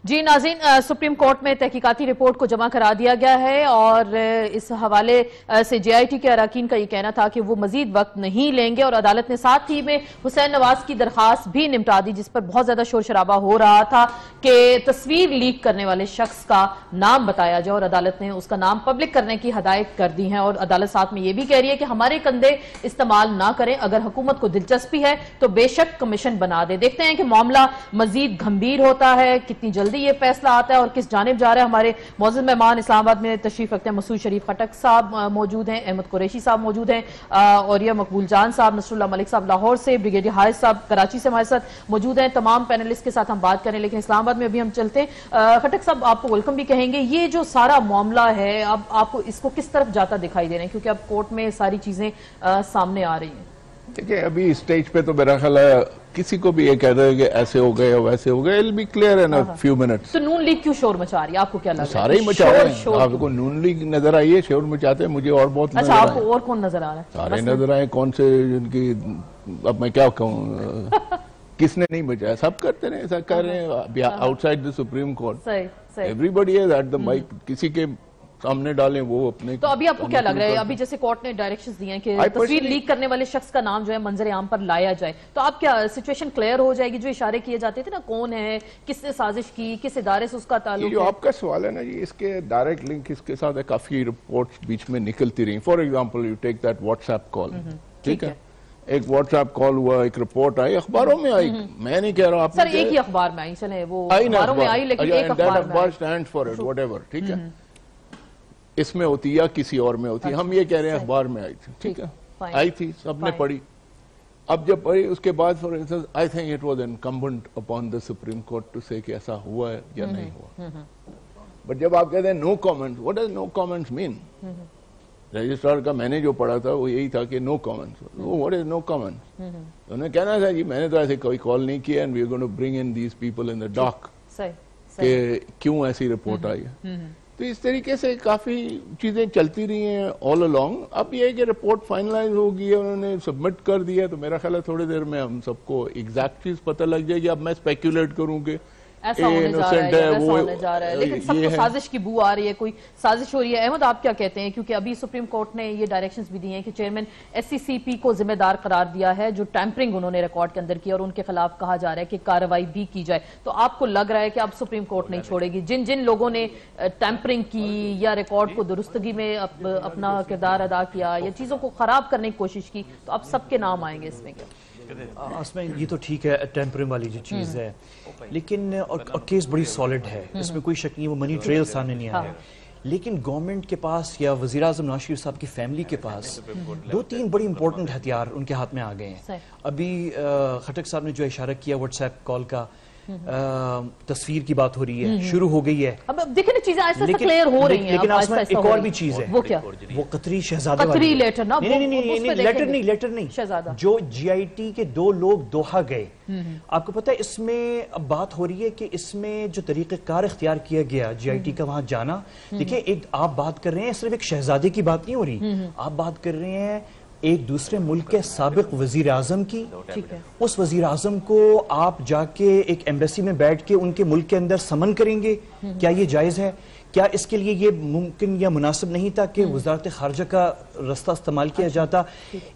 जी नाज़रीन, supreme court में तहकीकाती report को जमा करा दिया गया है और इस हवाले से JIT के अरकान का ये कहना था कि वो मजीद वक्त नहीं लेंगे और अदालत ने साथ ही में हुसैन नवाज की दरखास्त भी निपटा दी, जिस पर बहुत ज्यादा शोर शराबा हो रहा था कि तस्वीर लीक करने वाले शख्स का नाम बताया जाए और अदालत ने उसका नाम पब्लिक करने की हदायत कर दी है। और अदालत साथ में ये भी कह रही है कि हमारे कंधे इस्तेमाल ना करें, अगर हुकूमत को दिलचस्पी है तो बेशक कमीशन बना दे। देखते हैं कि मामला मजीद गंभीर होता है, कितनी जल्दी ये फैसला आता है और किस जानिब जा रहा है। हमारे मौजूद मेहमान इस्लामाबाद में तशरीफ रखते हैं मसूद शरीफ खटक साहब मौजूद हैं, अहमद कुरैशी साहब मौजूद हैं और यह मकबूल जान साहब, नसरुल्लाह मलिक साहब लाहौर से, ब्रिगेडियर हारिस साहब कराची से हमारे साथ मौजूद हैं। तमाम पैनलिस्ट के साथ हम बात करें, लेकिन इस्लामाबाद में अभी हम चलते हैं। खटक साहब, आपको वेलकम भी कहेंगे। ये जो सारा मामला है, अब आपको इसको किस तरफ जाता दिखाई दे रहे हैं, क्योंकि अब कोर्ट में सारी चीजें सामने आ रही हैं? देखिए, अभी स्टेज पे तो मेरा ख्याल है किसी को भी ये कह रहे हैं कि ऐसे हो गए या वैसे हो गए, it be clear in a few minutes. तो नून लीग क्यों शोर मचा रही है, आपको क्या लग रहा है? सारे ही मचा रहे हैं। आपको नून लीग नजर आई है शोर मचाते हैं? मुझे और बहुत अच्छा, आपको और कौन नजर आ रहा है? सारे नजर आए। कौन से जिनकी, अब मैं क्या कहूँ, किसने नहीं मचाया? सब करते रहे, ऐसा कर रहे हैं outside the supreme court. Everybody is at the mic, किसी के सामने डालें वो अपने। तो अभी आपको क्या लग रहा है, अभी जैसे कोर्ट ने डायरेक्शंस दिए हैं कि तस्वीर लीक करने वाले शख्स का नाम जो है मंजर आम पर लाया जाए, तो आप क्या सिचुएशन क्लियर हो जाएगी? जो इशारे किए जाते थे ना, कौन है, किसने साजिश की, किस इदारे से उसका ताल्लुक है? जो आपका सवाल है ना जी, इसके डायरेक्ट लिंक इसके साथ है। काफी रिपोर्ट्स बीच में निकलती रही। For example, you take that WhatsApp call, ठीक है, एक व्हाट्सएप कॉल हुआ, एक रिपोर्ट आई, अखबारों में आई। मैं नहीं कह रहा हूँ सर एक ही अखबार में आई, चले वो अखबारों में आई, लेकिन एक अखबार स्टैंड फॉर इट, व्हाटएवर, ठीक है, इसमें होती या किसी और में होती। हम ये कह रहे हैं अखबार में आई थी, ठीक है, आई थी, सबने पढ़ी। अब जब पढ़ी उसके बाद for instance I think it was incumbent upon the supreme court to say कि ऐसा हुआ है या नहीं हुआ। बट जब आप कहते हैं no comments, what does no comments mean? Registrar का मैंने जो पढ़ा था वो यही था कि no comments. What is no comments? उन्होंने कहना था जी मैंने तो ऐसे कोई कॉल नहीं किया and we are going to bring in these people in the dark कि क्यों ऐसी रिपोर्ट आई है। तो इस तरीके से काफी चीजें चलती रही हैं ऑल अलोंग। अब ये है कि रिपोर्ट फाइनलाइज होगी, उन्होंने सबमिट कर दिया, तो मेरा ख्याल है थोड़ी देर में हम सबको एग्जैक्ट चीज पता लग जाएगी। अब मैं स्पेक्यूलेट करूं कि ऐसा होने जा रहा है, वैसा होने जा रहा है, लेकिन सबको साजिश की बू आ रही है, कोई साजिश हो रही है। अहमद, आप क्या कहते हैं? क्योंकि अभी सुप्रीम कोर्ट ने ये डायरेक्शंस भी दिए हैं कि चेयरमैन SCCP को जिम्मेदार करार दिया है, जो टैंपरिंग उन्होंने रिकॉर्ड के अंदर की, और उनके खिलाफ कहा जा रहा है कि कार्रवाई भी की जाए। तो आपको लग रहा है कि अब सुप्रीम कोर्ट नहीं छोड़ेगी जिन जिन लोगों ने टैंपरिंग की या रिकॉर्ड को दुरुस्तगी में अपना किरदार अदा किया या चीजों को खराब करने की कोशिश की, तो अब सबके नाम आएंगे इसमें? क्या इसमें ये तो ठीक है, टेम्परिंग वाली जो चीज़ है, लेकिन और केस बड़ी सॉलिड है, इसमें कोई शक नहीं, वो मनी ट्रेल सामने नहीं आया। लेकिन गवर्नमेंट के पास या वज़ीर आज़म नवाज शरीफ साहब की फैमिली के पास दो तीन बड़ी इंपॉर्टेंट हथियार उनके हाथ में आ गए हैं। अभी खटक साहब ने जो इशारा किया व्हाट्सएप कॉल का, तस्वीर की बात हो रही है, शुरू हो गई है। अब देखिए ना, चीजें ऐसे क्लियर हो रही हैं। लेकिन आसमान एक और भी चीज है। वो क्या? वो कतरी शहजादा कतरी लेटर ना? नहीं, लेटर नहीं, शहजादा जो GIT के 2 लोग दोहा गए। आपको पता है इसमें अब बात हो रही है कि इसमें जो तरीक़ेकार इख्तियार किया गया GIT का वहां जाना, देखिए एक आप बात कर रहे हैं, सिर्फ एक शहजादे की बात नहीं हो रही, आप बात कर रहे हैं एक दूसरे मुल्क के साबिक वजीर आजम की। उस वजीर आजम को आप जाके एक एम्बेसी में बैठ के उनके मुल्क के अंदर समन करेंगे, क्या ये जायज है? क्या इसके लिए ये मुमकिन या मुनासिब नहीं था कि वजारत खारजा का रास्ता इस्तेमाल किया जाता?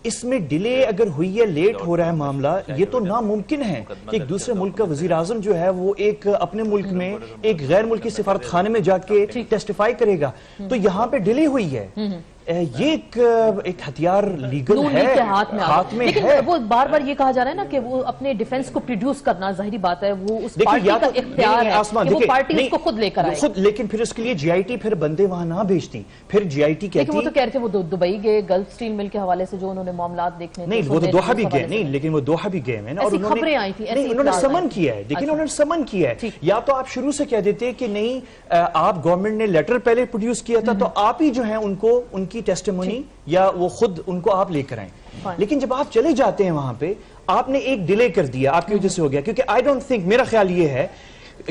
इसमें डिले अगर हुई है, लेट हो रहा है मामला, ये तो नामुमकिन है कि एक दूसरे मुल्क का वजीर आजम जो है वो एक अपने मुल्क में एक गैर मुल्की सिफारत खाने में जाके टेस्टिफाई करेगा। तो यहाँ पे डिले हुई है। ये एक हथियार लीगल है, हाथ में लेकिन है। वो बार बार ये कहा जा रहा है ना कि वो अपने डिफेंस को प्रोड्यूस करना, जाहिर बात है वो उस पार्टी का इख्तियार है कि वो पार्टी उसको खुद लेकर आए खुद। लेकिन फिर उसके लिए GIT फिर बंदे वहां ना भेजती, फिर GIT कहती, वो तो कह रहे थे वो दुबई गए गल्फ स्टील मिल के हवाले से जो उन्होंने मामलात देखने, नहीं वो तो दोहा भी गए, नहीं लेकिन वो दोहा भी गए और खबरें आई थी, उन्होंने समन किया है। लेकिन उन्होंने समन किया है, या तो आप शुरू से कह देते कि नहीं, आप गवर्नमेंट ने लेटर पहले प्रोड्यूस किया था, तो आप ही जो है उनको उनकी टेस्टिमोनी या वो खुद उनको आप लेकर आए। लेकिन जब आप चले जाते हैं वहां पे, आपने एक डिले कर दिया, आपकी वजह से हो गया। क्योंकि आई डोंट थिंक, मेरा ख्याल ये है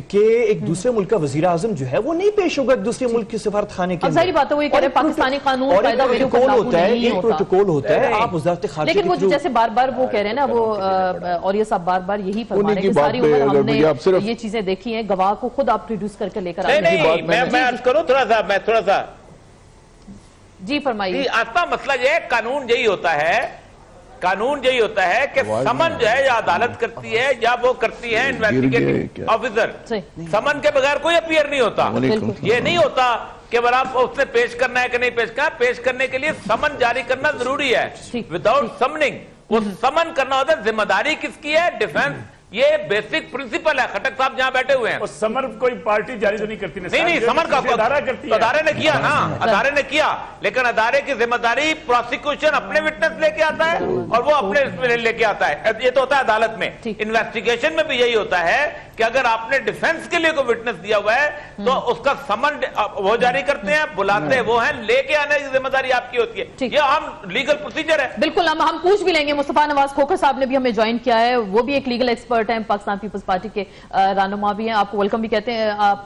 कि एक दूसरे मुल्क का वजीर आजम जो है वो नहीं पेश होगा एक दूसरे मुल्क के सफारत खाने के अंदर। बात है वो ये कह रहे हैं पाकिस्तानी कानून कायदा मेरे ऊपर लागू होता है, नहीं एक प्रोटोकॉल होता है, आप वज़ारत खारजा लेकिन वो जैसे बार-बार वो कह रहे हैं ना वो और ये सब बार-बार यही फरमा रहे हैं कि सारी उम्र हमने ये चीजें देखी हैं, गवाह को खुद आप प्रोड्यूस करके लेकर आए। नहीं, मैं अर्ज करूं थोड़ा सा जी फरमाइए। आपका मसला ये है, कानून यही होता है कि समन जो है या अदालत करती है या वो करती है इन्वेस्टिगेटिंग ऑफिसर। समन के बगैर कोई अपीयर नहीं होता। ये नहीं होता कि अगर आप उसने पेश करना है कि नहीं पेश करना, पेश करने के लिए समन जारी करना जरूरी है। विदाउट समनिंग वो समन करना होता है। जिम्मेदारी किसकी है? डिफेंस। ये बेसिक प्रिंसिपल है। खटक साहब जहां बैठे हुए हैं। समन कोई पार्टी जारी तो नहीं करती। नहीं, समन का अदारा करती है। अदारे ने किया ना, अदारे ने किया, लेकिन अदारे की जिम्मेदारी प्रोसिक्यूशन अपने विटनेस लेके आता है और वो अपने लेके आता है। ये तो होता है अदालत में। इन्वेस्टिगेशन में भी यही होता है कि अगर आपने डिफेंस के लिए कोई विटनेस दिया हुआ है तो उसका समन वो जारी करते हैं, बुलाते हैं, वो है, लेके आने की जिम्मेदारी आपकी होती है। ये हम लीगल प्रोसीजर है। बिल्कुल, हम पूछ भी लेंगे। मुस्तफा नवाज खोखर साहब ने भी हमें ज्वाइन किया है, वो भी एक लीगल एक्सपर्ट हैं, पाकिस्तान पीपल्स पार्टी के रहनुमा भी हैं। आपको वेलकम भी कहते हैं। आप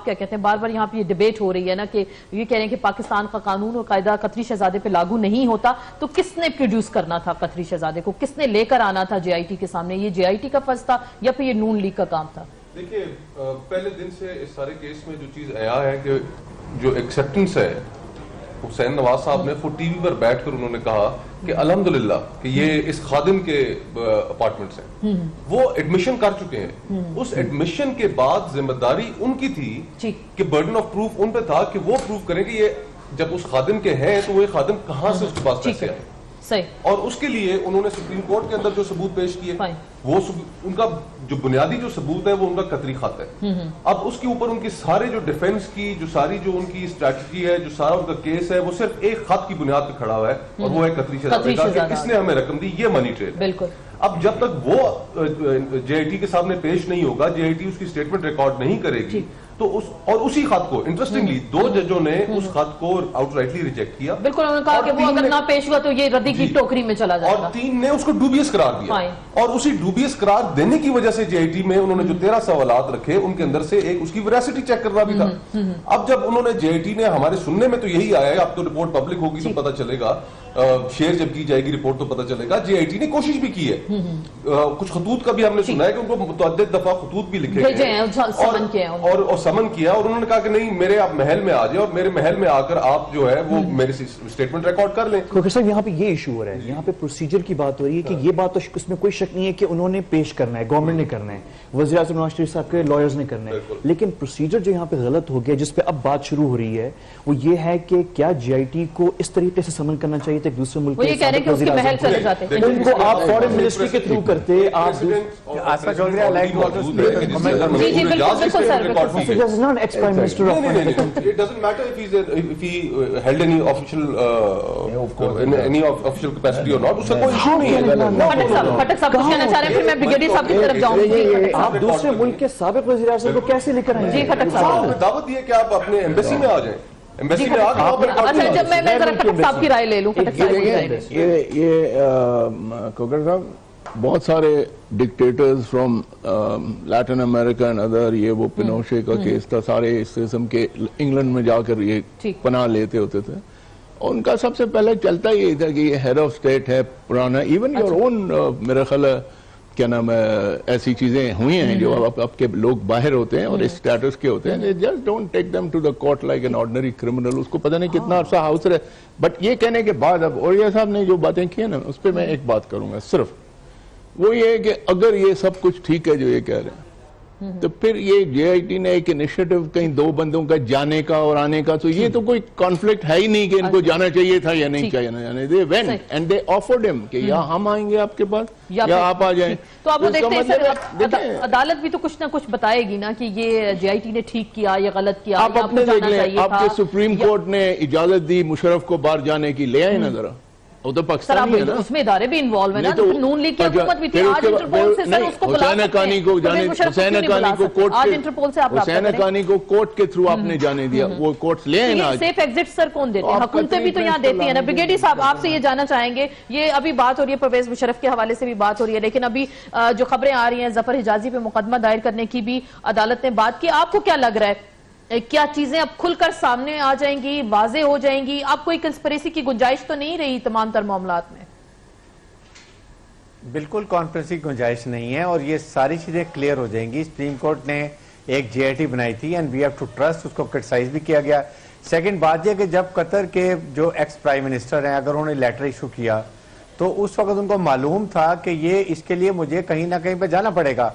क्या कहते हैं? बार बार यहाँ पे ये डिबेट हो रही है ना कि ये कह रहे हैं कि पाकिस्तान का कानून और कायदा कतरी शहजादे पे लागू नहीं होता, तो किसने प्रोड्यूस करना था कतरी शहजादे को? किसने लेकर आना था जेआईटी के सामने? ये जेआईटी का फर्ज था या फिर ये नून लीग का काम था? देखिए, पहले दिन से इस सारे केस में जो चीज आया है कि जो एक्सेप्टेंस है, हुसैन नवाज साहब ने वो टीवी पर बैठकर उन्होंने कहा कि अल्हम्दुलिल्लाह कि ये इस खादिम के अपार्टमेंट्स हैं, वो एडमिशन कर चुके हैं। उस एडमिशन के बाद जिम्मेदारी उनकी थी कि बर्डन ऑफ प्रूफ उन पे था कि वो प्रूव करें कि ये जब उस खादिम के हैं तो वो खादिम कहां से उसके पास पैसे आए। सही। और उसके लिए उन्होंने सुप्रीम कोर्ट के अंदर जो सबूत पेश किए, वो उनका जो बुनियादी जो सबूत है वो उनका कतरी खत है। अब उसके ऊपर उनकी सारे जो डिफेंस की जो सारी जो उनकी स्ट्रैटेजी है, जो सारा उनका केस है, वो सिर्फ एक खत की बुनियाद पर खड़ा हुआ है और वो है कतरी शहजादे का कि किसने हमें रकम दी, ये मनी ट्रेल। बिल्कुल। अब जब तक वो जेआईटी के सामने पेश नहीं होगा, जेआईटी उसकी स्टेटमेंट रिकॉर्ड नहीं करेगी, तो उसी खत को इंटरेस्टिंगली 2 जजों ने उस खत को आउटराइटली रिजेक्ट किया। बिल्कुल, उन्होंने कहा कि वो अगर ना पेश हुआ तो ये रद्दी की टोकरी में चला जाएगा। और 3 ने उसको डूबियस करार दिया। और उसी डूबियस करार देने की वजह से जेआईटी में उन्होंने जो 13 सवालात रखे, उनके अंदर से एक उसकी वेरासिटी चेक करना भी था। अब जब उन्होंने जेआईटी ने हमारे सुनने में तो यही आया है, अब तो रिपोर्ट पब्लिक होगी तो पता चलेगा, शेयर जब की जाएगी रिपोर्ट तो पता चलेगा। जेआईटी ने कोशिश भी की है, कुछ खतूत का भी हमने सुना है कि उनको मुतअद्दिद दफा खतूत भी लिखे गए और समन किया और उन्होंने कहा कि नहीं, मेरे आप महल में आ जाए और मेरे महल में आकर आप जो है वो मेरे स्टेटमेंट रिकॉर्ड कर लें। खोखर साहब, यहाँ पे ये इशू हो रहा है, यहाँ पे प्रोसीजर की बात हो रही है कि ये बात तो उसमें कोई शक नहीं है कि उन्होंने पेश करना है, गवर्नमेंट ने करना है, वज़ीर आज़म नवाज शरीफ साहब के लॉयर्स ने करना है, लेकिन प्रोसीजर जो यहाँ पे गलत हो गया, जिसपे अब बात शुरू हो रही है, वो ये है कि क्या जेआईटी को इस तरीके से समन करना चाहिए था दूसरे मुल्क के महल चले जाते हैं, उनको आप फॉरेन मिनिस्ट्री के थ्रू करते, आप It doesn't matter if he held any official capacity or not. उससे कोई इशू नहीं है। फटक साहब कुछ कहना चाह रहे हैं, फिर मैं ब्रिगेडियर साहब की तरफ जाऊंगी। आप दूसरे मुल्क के साबिक वज़ीर आज़म को कैसे लेकर आएंगे? जी फटक साहब, दावत दी है कि आप अपने एम्बेसी में आ जाएं। एम्बेसी में अच्छा, जब मैं जरा फटक साहब की राय ले लूं। फटक साहब ये खोखर साहब, बहुत सारे dictators from Latin America and other, ये वो पिनोशे का केस था, सारे इस किस्म के इंग्लैंड में जाकर ये पनाह लेते होते थे। और उनका सबसे पहले चलता यही था कि ये हेड ऑफ स्टेट है पुराना। इवन योर ओन मेरा ख्याल क्या नाम है, ऐसी चीजें हुई हैं जो आपके लोग बाहर होते हैं और इस स्टेटस के होते हैं, they just don't take them to the court like an ordinary criminal। उसको पता नहीं कितना अरसा हाउस रहे। बट ये कहने के बाद अब ओरिया साहब ने जो बातें की है ना, उस पर मैं एक बात करूंगा सिर्फ, वो ये है कि अगर ये सब कुछ ठीक है जो ये कह रहे हैं, तो फिर ये जेआईटी ने एक इनिशिएटिव कहीं 2 बंदों का जाने का और आने का, तो ये तो कोई कॉन्फ्लिक्ट है ही नहीं कि इनको जाना चाहिए था या नहीं चाहिए ना जाने। They went and they offered him कि या हम आएंगे आपके पास या आप आ जाएं। तो आप वो देखते हैं सर, अदालत भी तो कुछ ना कुछ बताएगी ना कि ये जेआईटी ने ठीक किया या गलत किया। आप अपने देख लें, आपके सुप्रीम कोर्ट ने इजाजत दी मुशर्रफ को बाहर जाने की, ले आए ना जरा। तो पाकिस्तानी है ना, उसमें इदारे भी इन्वॉल्व है ना, तो नून लीग की हुकूमत भी थी। आज इंटरपोल से सर उसको बुला सकते हैं, हुसैन को जाने, हुसैन कानी को कोर्ट, आज इंटरपोल से आप हुसैन कानी को कोर्ट के थ्रू आपने जाने दिया, वो कोर्ट ले आए ना। सेफ एग्जिट सर कौन देते हैं? हुकूमतें भी तो यहाँ देती है ना। ब्रिगेडियर साहब आपसे ये जानना चाहेंगे, ये अभी बात हो रही है परवेज मुशर्रफ के हवाले से भी बात हो रही है, लेकिन अभी जो खबरें आ रही हैं जफर हिजाजी पे मुकदमा दायर करने की भी अदालत ने बात की, आपको क्या लग रहा है, क्या चीजें अब खुलकर सामने आ जाएंगी, वाजे हो जाएंगी? आपको एक कंस्पिरेसी की गुंजाइश तो नहीं रही तमाम तर मामलात में? बिल्कुल कॉन्फ्रेंसिंग की गुंजाइश नहीं है और ये सारी चीजें क्लियर हो जाएंगी। सुप्रीम कोर्ट ने एक जीआईटी बनाई थी and we have to trust, उसको क्रिटिसाइज भी किया गया। सेकंड बात यह कि जब कतर के जो एक्स प्राइम मिनिस्टर हैं, अगर उन्होंने लेटर इशू किया तो उस वक्त उनको मालूम था कि ये इसके लिए मुझे कहीं ना कहीं पे जाना पड़ेगा।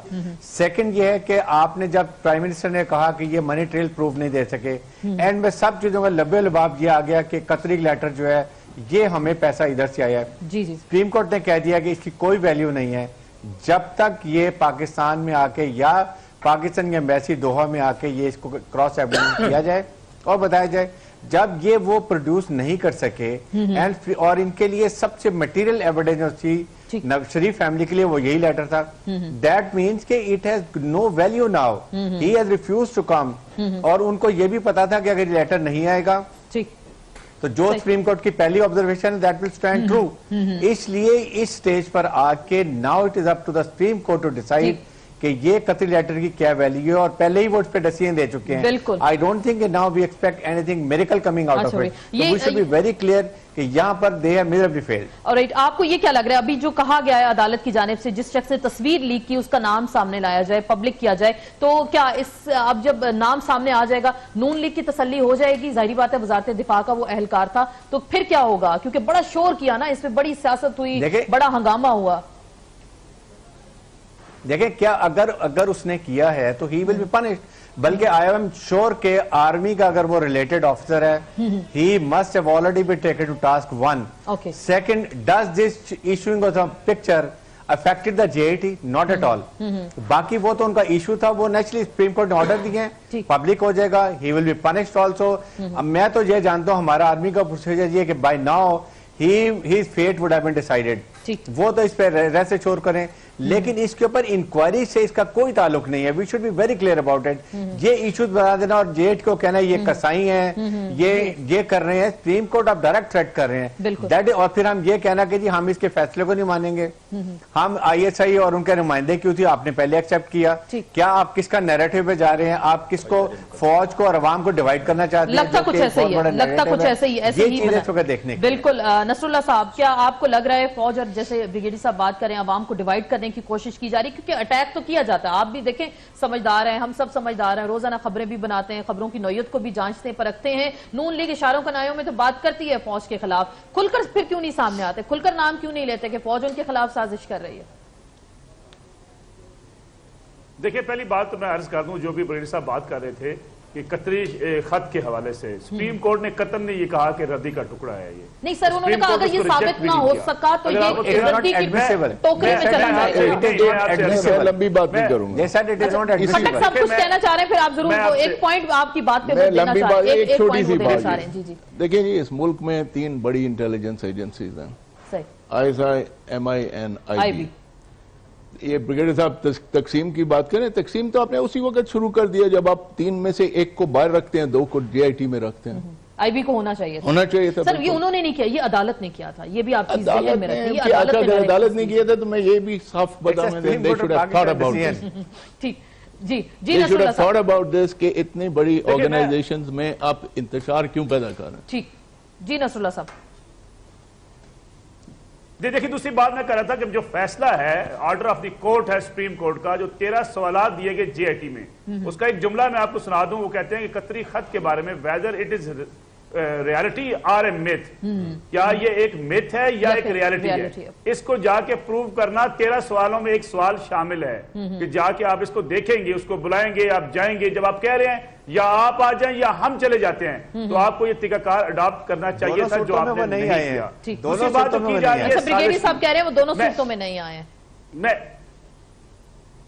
सेकंड ये है कि आपने जब प्राइम मिनिस्टर ने कहा कि ये मनी ट्रेल प्रूफ नहीं दे सके, एंड में सब चीजों का लबे लबाब ये आ गया कि कतरी लेटर जो है ये हमें पैसा इधर से आया है। जी जी, सुप्रीम कोर्ट ने कह दिया कि इसकी कोई वैल्यू नहीं है जब तक ये पाकिस्तान में आके या पाकिस्तान की एम्बेसी दोहा में आके ये इसको क्रॉस एविडेंस किया जाए और बताया जाए। जब ये वो प्रोड्यूस नहीं कर सके एंड और इनके लिए सबसे मटेरियल एविडेंस थी नवाज शरीफ फैमिली के लिए वो यही लेटर था, दैट मीन्स कि it has no value now, he has refused to come. और उनको ये भी पता था कि अगर ये लेटर नहीं आएगा तो जो सुप्रीम कोर्ट की पहली observation that will stand true. इसलिए इस स्टेज पर आके now it is up to the supreme court to decide कि ये कतरी लेटर की क्या वैल्यू है, और पहले ही वो उस पे डिसीजन दे चुके हैं। बिल्कुल, I don't think now we expect anything miracle coming out of it, we should be very clear कि यहाँ पर they have miserably failed. Alright, आपको ये क्या लग रहा है अभी जो कहा गया है अदालत की जानिब से, जिस शख्स ने तस्वीर लीक की उसका नाम सामने लाया जाए, पब्लिक किया जाए, तो क्या इस अब जब नाम सामने आ जाएगा नून लीग की तसल्ली हो जाएगी? जाहिर बात है वजारत दिफा का वो अहलकार था, तो फिर क्या होगा? क्योंकि बड़ा शोर किया ना, इस पे बड़ी सियासत हुई, बड़ा हंगामा हुआ। देखिए क्या अगर उसने किया है तो ही विल बी पनिश्ड, बल्कि आई एम श्योर के आर्मी का अगर वो रिलेटेड ऑफिसर है he must have already been taken to task 1। Second, does this issuing of the picture affected the JIT? Not at all. बाकी वो तो उनका इशू था, वो नेचुरली सुप्रीम कोर्ट ने ऑर्डर दिए हैं, पब्लिक हो जाएगा, he will be punished also. मैं तो ये जानता हूं हमारा आर्मी का प्रोसीजर ये कि by now he fate would have been decided, वो तो इस पे रेस्ट एश्योर करें, लेकिन इसके ऊपर इंक्वायरी से इसका कोई ताल्लुक नहीं है। We should be very clear about it. ये इश्यूज बना देना और जेट को कहना ये कसाई हैं, ये कर रहे हैं, सुप्रीम कोर्ट आप डायरेक्ट थ्रेट कर रहे हैं दैट, और फिर हम ये कहना कि जी हम इसके फैसले को नहीं मानेंगे। हम आईएसआई और उनके नुमाइंदे क्यों थी, आपने पहले एक्सेप्ट किया। क्या आप किसका नैरेटिव पे जा रहे हैं? आप किसको, फौज को और अवाम को डिवाइड करना चाहते हैं? लगता कुछ ऐसे ही है, लगता कुछ ऐसे ही देखने। बिल्कुल नसरुल्लाह साहब, क्या आपको लग रहा है फौज और जैसे ब्रिगेडियर साहब बात करें अवाम को डिवाइड करने की कोशिश की जा रही, क्योंकि अटैक तो किया जाता है, आप भी देखें समझदार हैं, हम सब समझदार हैं, रोजाना खबरें भी बनाते हैं, खबरों की नौयत को भी जांचते परखते हैं। नून लीग इशारों कनायों में तो बात करती है फौज के खिलाफ, खुलकर फिर क्यों नहीं सामने आते, खुलकर नाम क्यों नहीं लेते कि फौज उनके खिलाफ साजिश कर रही है? देखिए पहली बात तो मैं अर्ज कर दूं, जो भी ब्रिगेडियर साहब बात कर रहे थे कि कतरी खत के हवाले से सुप्रीम कोर्ट ने कतन ने ये कहा कि रद्दी का टुकड़ा है ये नहीं सर, उन्होंने कहा अगर ये साबित ना हो सका तो ये रद्दी की टोकरी में चला जाएगा। लंबी बात नहीं करूंगा, सब कुछ कहना चाह रहे हैं, फिर आप जरूर एक पॉइंट आपकी बात पे लंबी बात, एक छोटी सी बात। देखिए जी, इस मुल्क में 3 बड़ी इंटेलिजेंस एजेंसीज हैं, ISI, MI एंड IB। ये ब्रिगेडियर साहब तकसीम की बात करें, तकसीम तो आपने उसी वक्त शुरू कर दिया जब आप 3 में से 1 को बाहर रखते हैं, 2 को जीआईटी में रखते हैं। IB को होना चाहिए था सर, ये उन्होंने नहीं किया, ये अदालत ने किया था, ये भी आप अदालत ने किया था, तो मैं ये भी साफ बता ठीक जी थॉट अबाउट दिस कि इतनी बड़ी ऑर्गेनाइजेशंस में आप इंतशार क्यों पैदा कर रहे हैं। ठीक जी नसरुल्लाह साहब। देखिए दूसरी बात मैं कर रहा था कि जो फैसला है ऑर्डर ऑफ द कोर्ट है सुप्रीम कोर्ट का, जो 13 सवालात दिए गए जेआईटी में, उसका एक जुमला मैं आपको सुना दूं। वो कहते हैं कि कतरी खत के बारे में whether it is reality or a myth, क्या ये एक मिथ है या एक रियलिटी है, इसको जाके प्रूव करना 13 सवालों में एक सवाल शामिल है कि जाके आप इसको देखेंगे, उसको बुलाएंगे, आप जाएंगे, जब आप कह रहे हैं या आप आ जाएं या हम चले जाते हैं, तो आपको ये तरीकाकार अडॉप्ट करना चाहिए था, जो आपने नहीं किया। दूसरी बात जो की जा रही है, ब्रिगेडियर साहब कह रहे हैं वो दोनों सूरतों में नहीं आए हैं।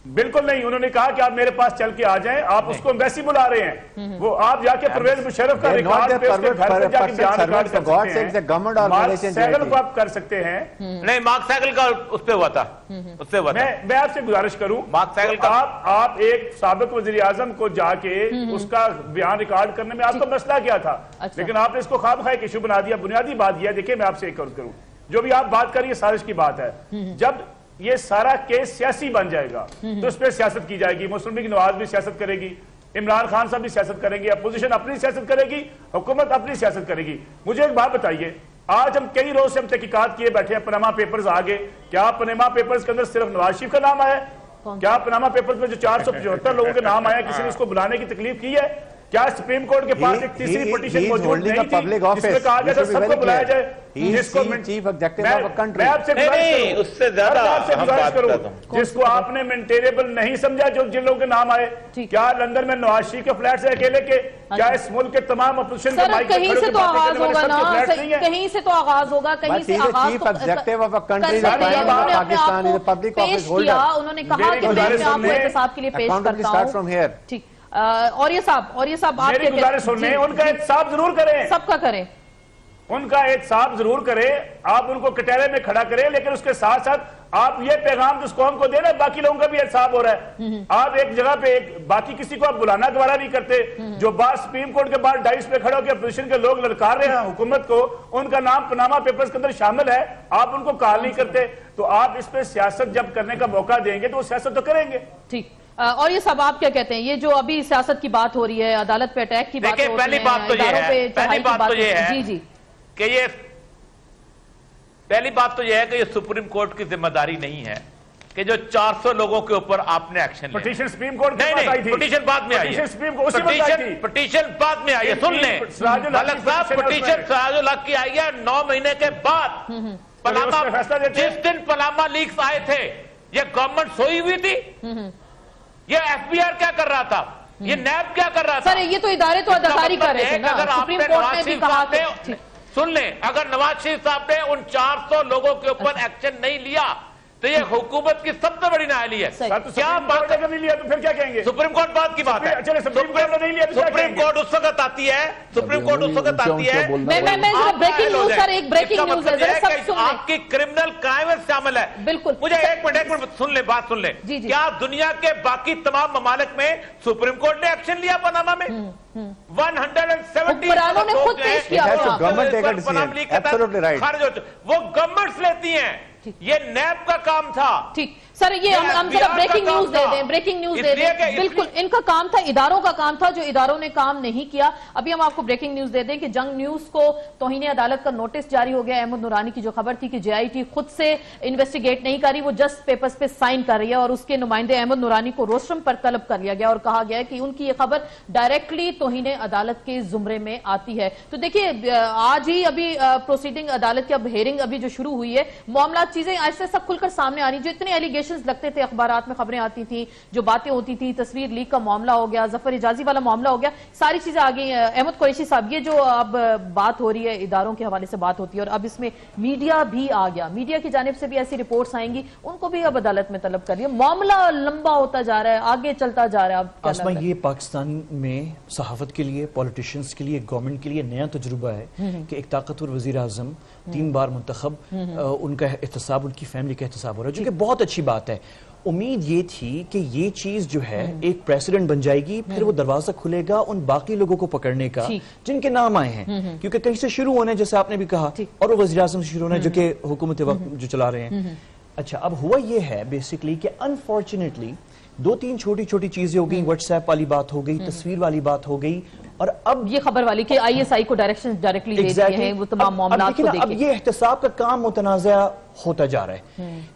बिल्कुल नहीं, उन्होंने कहा कि आप मेरे पास चल के आ जाएं, आप उसको एम्बेसी बुला रहे हैं, वो आप जाके परवेज मुशर्रफ का रिकॉर्ड पे उसके घर पे जाके बयान रिकॉर्ड कर सकते हैं, को आप कर सकते हैं। नहीं, मार्क साइकिल का उस पे हुआ था, उससे हुआ था। मैं आपसे गुजारिश करूं, मार्क साइकिल का आप एक साबिक वजीर आजम को जाके उसका बयान रिकॉर्ड करने में आपका मसला क्या था, लेकिन आपने इसको ख्वाब खाए इशू बना दिया। बुनियादी बात यह, देखिए मैं आपसे एक और करूं, जो भी आप बात करिए साजिश की बात है, जब ये सारा केस सियासी बन जाएगा तो इस पर सियासत की जाएगी, मुस्लिम लीग नवाज भी सियासत करेगी, इमरान खान साहब भी सियासत करेंगे, अपोजिशन अपनी सियासत करेगी, हुकूमत अपनी सियासत करेगी। मुझे एक बात बताइए, आज हम कई रोज से हम तहकीकात किए बैठे हैं, पनामा पेपर्स आ गए, क्या पनामा पेपर्स के अंदर सिर्फ नवाज शरीफ का नाम आया? क्या पनामा पेपर्स में जो 475 लोगों के नाम आया, किसी ने उसको बुलाने की तकलीफ की है? क्या सुप्रीम कोर्ट के पास एक तीसरी पिटीशन मौजूद नहीं थी जिसमें कहा गया था सबको बुलाया जाए? जिसको मैं आपसे गुजारिश करूं, जिसको आपने मेंटेनेबल नहीं समझा, जो जिन लोगों के नाम आए, क्या लंदन में नवाज शरीफ के फ्लैट से अकेले के, क्या इस मुल्क के तमाम अपोजिशन के माइक कहीं से तो आगाज होगा ना, कहीं से तो आगाज होगा, कहीं से आगाज उन्होंने कहा कि मैं आपको एहतसाब के लिए पेश करता हूं। ठीक, और ये साहब मेरी गुजारिश सुनने, उनका एहतसाब जरूर करें, सबका करें, उनका एहतसाब जरूर करें, आप उनको कटहरे में खड़ा करें, लेकिन उसके साथ साथ आप ये पैगाम जिस कौम को दे रहे हैं, बाकी लोगों का भी एहतसाब हो रहा है। आप एक जगह पे एक बाकी किसी को आप बुलाना गवारा नहीं करते, जो बात सुप्रीम कोर्ट के बाद डाइस पे खड़े होकर अपोजिशन के लोग ललकार रहे हैं हुकूमत को, उनका नाम पनामा पेपर्स के अंदर शामिल है, आप उनको कॉल नहीं करते, तो आप इस पे सियासत जब करने का मौका देंगे तो वो सियासत तो करेंगे। ठीक, और ये सब आप क्या कहते हैं, ये जो अभी सियासत की बात हो रही है, अदालत पे अटैक की बात हो रही है, पहली बात तो ये है, जी जी, कि ये पहली बात तो यह है कि ये सुप्रीम कोर्ट की जिम्मेदारी नहीं है कि जो 400 लोगों के ऊपर आपने एक्शन लिया। पिटीशन सुप्रीम कोर्ट की नहीं, पिटीशन बाद में आई है, पिटीशन बाद में आई है, सुन लें मलिक साहब, पिटीशन सराजुल हक की आई है 9 महीने के बाद। पनामा, जिस दिन पनामा लीक्स आए थे, ये गवर्नमेंट सोई हुई थी? ये एफबीआर क्या कर रहा था? ये नैब क्या कर रहा था? सर ये तो इदारे तो अदाकारी कर रहे थे ना, सुप्रीम कोर्ट ने भी कहा था। सुन लें, अगर नवाज शरीफ साहब ने उन 400 लोगों के ऊपर एक्शन नहीं लिया तो ये हुकूमत की सबसे बड़ी नाअहली है। क्या बात नहीं लिया तो फिर क्या कहेंगे? सुप्रीम कोर्ट बात की बात है, सुप्रीम कोर्ट उस वक्त आती है, सुप्रीम कोर्ट उस वक्त आती है, ब्रेकिंग न्यूज सर, एक ब्रेकिंग न्यूज है, आपकी क्रिमिनल क्राइम शामिल है। बिल्कुल, मुझे एक मिनट सुन ले, बात सुन ले। क्या दुनिया के बाकी तमाम ममालिक में सुप्रीम कोर्ट ने एक्शन लिया पनामा में? 170 ने खुद पेश किया, खारिज हो, वो गवर्नमेंट्स लेती हैं, ये नैब का काम था। ठीक सर, ये हम जरा ब्रेकिंग न्यूज दे दें, ब्रेकिंग न्यूज दे दें। बिल्कुल इनका काम था, इदारों का काम था, जो इदारों ने काम नहीं किया। अभी हम आपको ब्रेकिंग न्यूज दे दें कि जंग न्यूज को तौहीन अदालत का नोटिस जारी हो गया। अहमद नूरानी की जो खबर थी कि जेआईटी खुद से इन्वेस्टिगेट नहीं कर रही, वो जस्ट पेपर्स पे साइन कर रही है, और उसके नुमाइंदे अहमद नूरानी को रोस्ट्रम पर तलब कर लिया गया और कहा गया कि उनकी ये खबर डायरेक्टली तौहीन अदालत के जुमरे में आती है। तो देखिए, आज ही अभी प्रोसीडिंग अदालत की अब हेयरिंग अभी जो शुरू हुई है, मामला चीजें ऐसे सब खुलकर सामने आ रही। जो इतने एलिगेशंस लगते थे, अखबारात में खबरें आती थी, जो बातें होती थी, तस्वीर लीक का मामला हो गया, जफर इजाजी वाला मामला हो गया, सारी चीजें आ गई। अहमद कुरैशी साहब, ये जो अब बात हो रही है, इदारों के हवाले से बात होती है, और अब इसमें मीडिया भी आ गया, मीडिया की जानिब से भी ऐसी रिपोर्ट्स आएंगी, उनको भी अब अदालत में तलब कर लिया। मामला लंबा होता जा रहा है, आगे चलता जा रहा है। आसमा, ये पाकिस्तान में सहाफत के लिए, पॉलिटिशियंस के लिए, गवर्नमेंट के लिए नया तजुर्बा है कि एक ताकतवर वजीर आजम 3 बार मुंतखब, उनका एहतसाब, उनकी फैमिली का एहतसाब हो रहा है, जो कि बहुत अच्छी बात है। उम्मीद ये थी कि ये चीज जो है एक प्रेसिडेंट बन जाएगी, फिर वो दरवाजा खुलेगा उन बाकी लोगों को पकड़ने का जिनके नाम आए हैं, क्योंकि कहीं से शुरू होने, जैसे आपने भी कहा, और वो वज़ीर आज़म से शुरू होना जो कि हुकूमत वक्त जो चला रहे हैं। अच्छा, अब हुआ ये है बेसिकली कि अनफॉर्चुनेटली 2-3 छोटी छोटी चीजें हो गई, व्हाट्सएप वाली बात हो गई, तस्वीर वाली बात हो गई, और अब ये खबर वाली कि आईएसआई को डायरेक्शन डायरेक्टली दे दिए हैं, वो तमाम मामलात को देखिए। अब ये एहतसाब का काम मुतनाज़ा होता जा रहा है।